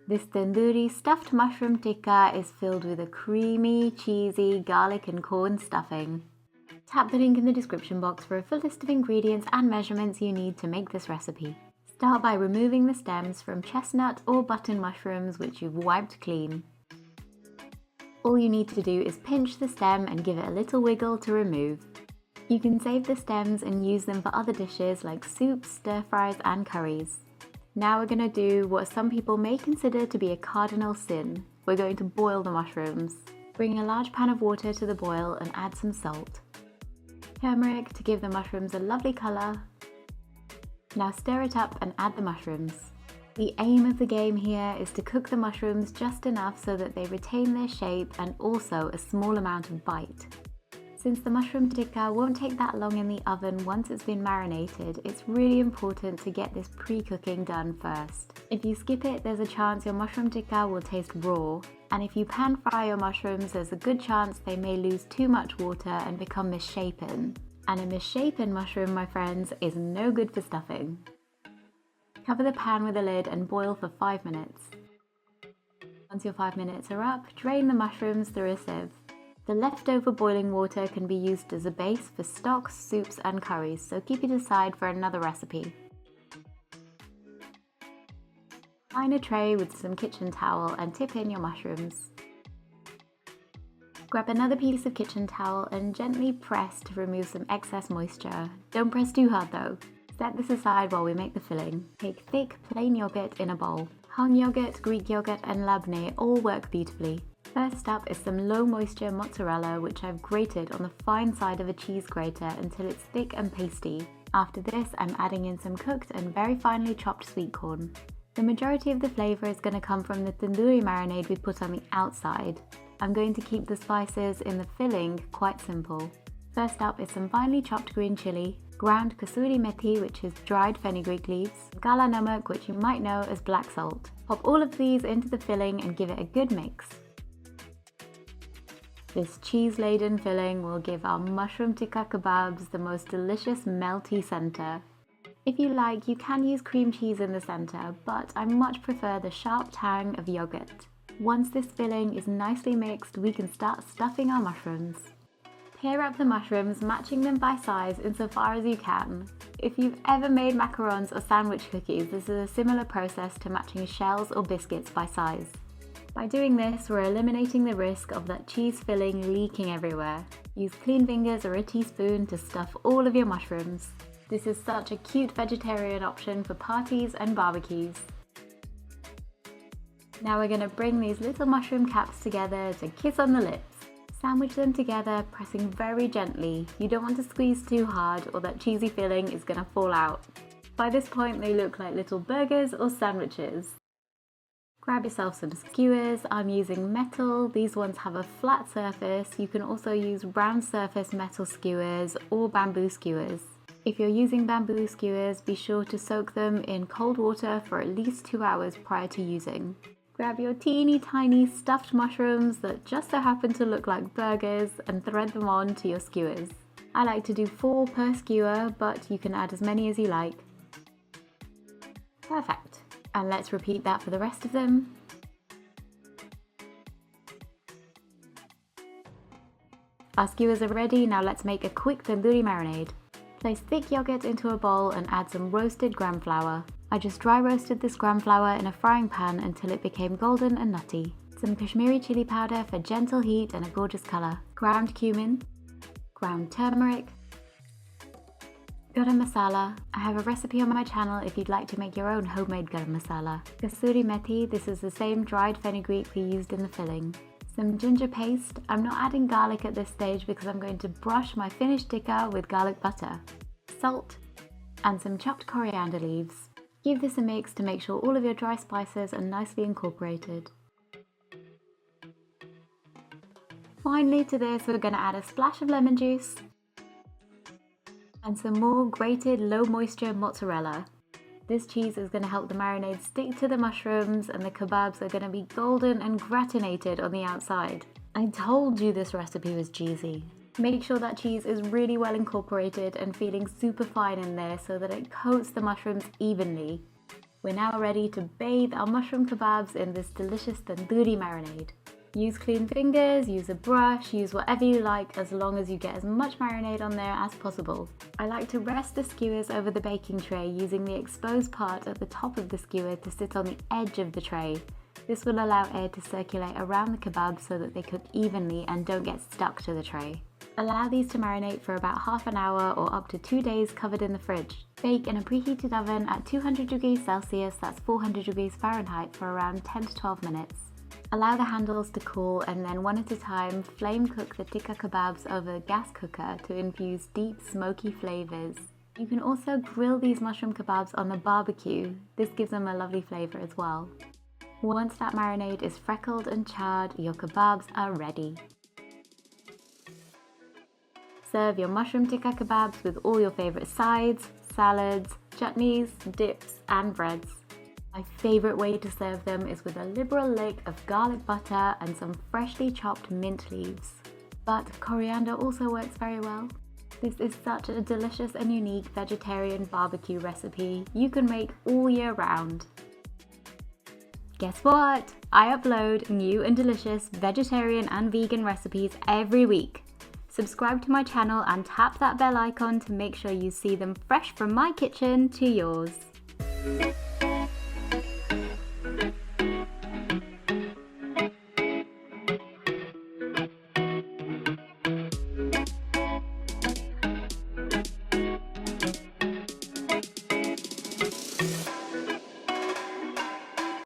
This Tandoori Stuffed Mushroom Tikka is filled with a creamy, cheesy garlic and corn stuffing. Tap the link in the description box for a full list of ingredients and measurements you need to make this recipe. Start by removing the stems from chestnut or button mushrooms which you've wiped clean. All you need to do is pinch the stem and give it a little wiggle to remove. You can save the stems and use them for other dishes like soups, stir fries and curries. Now we're going to do what some people may consider to be a cardinal sin. We're going to boil the mushrooms. Bring a large pan of water to the boil and add some salt. Turmeric to give the mushrooms a lovely colour. Now stir it up and add the mushrooms. The aim of the game here is to cook the mushrooms just enough so that they retain their shape and also a small amount of bite. Since the mushroom tikka won't take that long in the oven once it's been marinated, it's really important to get this pre-cooking done first. If you skip it, there's a chance your mushroom tikka will taste raw, and if you pan fry your mushrooms, there's a good chance they may lose too much water and become misshapen. And a misshapen mushroom, my friends, is no good for stuffing. Cover the pan with a lid and boil for 5 minutes. Once your 5 minutes are up, drain the mushrooms through a sieve. The leftover boiling water can be used as a base for stocks, soups and curries, so keep it aside for another recipe. Line a tray with some kitchen towel and tip in your mushrooms. Grab another piece of kitchen towel and gently press to remove some excess moisture. Don't press too hard though. Set this aside while we make the filling. Take thick, plain yogurt in a bowl. Hung yogurt, Greek yogurt and labneh all work beautifully. First up is some low moisture mozzarella which I've grated on the fine side of a cheese grater until it's thick and pasty. After this, I'm adding in some cooked and very finely chopped sweet corn. The majority of the flavour is going to come from the tandoori marinade we put on the outside. I'm going to keep the spices in the filling quite simple. First up is some finely chopped green chilli, ground kasuri methi which is dried fenugreek leaves, kala namak which you might know as black salt. Pop all of these into the filling and give it a good mix. This cheese-laden filling will give our mushroom tikka kebabs the most delicious melty centre. If you like, you can use cream cheese in the centre, but I much prefer the sharp tang of yogurt. Once this filling is nicely mixed, we can start stuffing our mushrooms. Pair up the mushrooms, matching them by size insofar as you can. If you've ever made macarons or sandwich cookies, this is a similar process to matching shells or biscuits by size. By doing this, we're eliminating the risk of that cheese filling leaking everywhere. Use clean fingers or a teaspoon to stuff all of your mushrooms. This is such a cute vegetarian option for parties and barbecues. Now we're going to bring these little mushroom caps together to kiss on the lips. Sandwich them together, pressing very gently. You don't want to squeeze too hard or that cheesy filling is going to fall out. By this point, they look like little burgers or sandwiches. Grab yourself some skewers. I'm using metal. These ones have a flat surface. You can also use round surface metal skewers or bamboo skewers. If you're using bamboo skewers, be sure to soak them in cold water for at least 2 hours prior to using. Grab your teeny tiny stuffed mushrooms that just so happen to look like burgers and thread them on to your skewers. I like to do 4 per skewer, but you can add as many as you like. Perfect. And let's repeat that for the rest of them. Our skewers are ready, now let's make a quick tandoori marinade. Place thick yogurt into a bowl and add some roasted gram flour. I just dry roasted this gram flour in a frying pan until it became golden and nutty. Some Kashmiri chili powder for gentle heat and a gorgeous colour. Ground cumin, ground turmeric, garam masala. I have a recipe on my channel if you'd like to make your own homemade garam masala. Kasuri methi, this is the same dried fenugreek we used in the filling. Some ginger paste. I'm not adding garlic at this stage because I'm going to brush my finished tikka with garlic butter. Salt and some chopped coriander leaves. Give this a mix to make sure all of your dry spices are nicely incorporated. Finally to this we're going to add a splash of lemon juice and some more grated low moisture mozzarella. This cheese is going to help the marinade stick to the mushrooms and the kebabs are going to be golden and gratinated on the outside. I told you this recipe was cheesy. Make sure that cheese is really well incorporated and feeling super fine in there so that it coats the mushrooms evenly. We're now ready to bathe our mushroom kebabs in this delicious tandoori marinade. Use clean fingers, use a brush, use whatever you like as long as you get as much marinade on there as possible. I like to rest the skewers over the baking tray using the exposed part at the top of the skewer to sit on the edge of the tray. This will allow air to circulate around the kebab so that they cook evenly and don't get stuck to the tray. Allow these to marinate for about half an hour or up to 2 days covered in the fridge. Bake in a preheated oven at 200 degrees Celsius, that's 400 degrees Fahrenheit, for around 10 to 12 minutes. Allow the handles to cool and then one at a time flame cook the tikka kebabs over a gas cooker to infuse deep smoky flavours. You can also grill these mushroom kebabs on the barbecue. This gives them a lovely flavour as well. Once that marinade is freckled and charred, your kebabs are ready. Serve your mushroom tikka kebabs with all your favourite sides, salads, chutneys, dips and breads. My favourite way to serve them is with a liberal lick of garlic butter and some freshly chopped mint leaves. But coriander also works very well. This is such a delicious and unique vegetarian barbecue recipe you can make all year round. Guess what? I upload new and delicious vegetarian and vegan recipes every week. Subscribe to my channel and tap that bell icon to make sure you see them fresh from my kitchen to yours.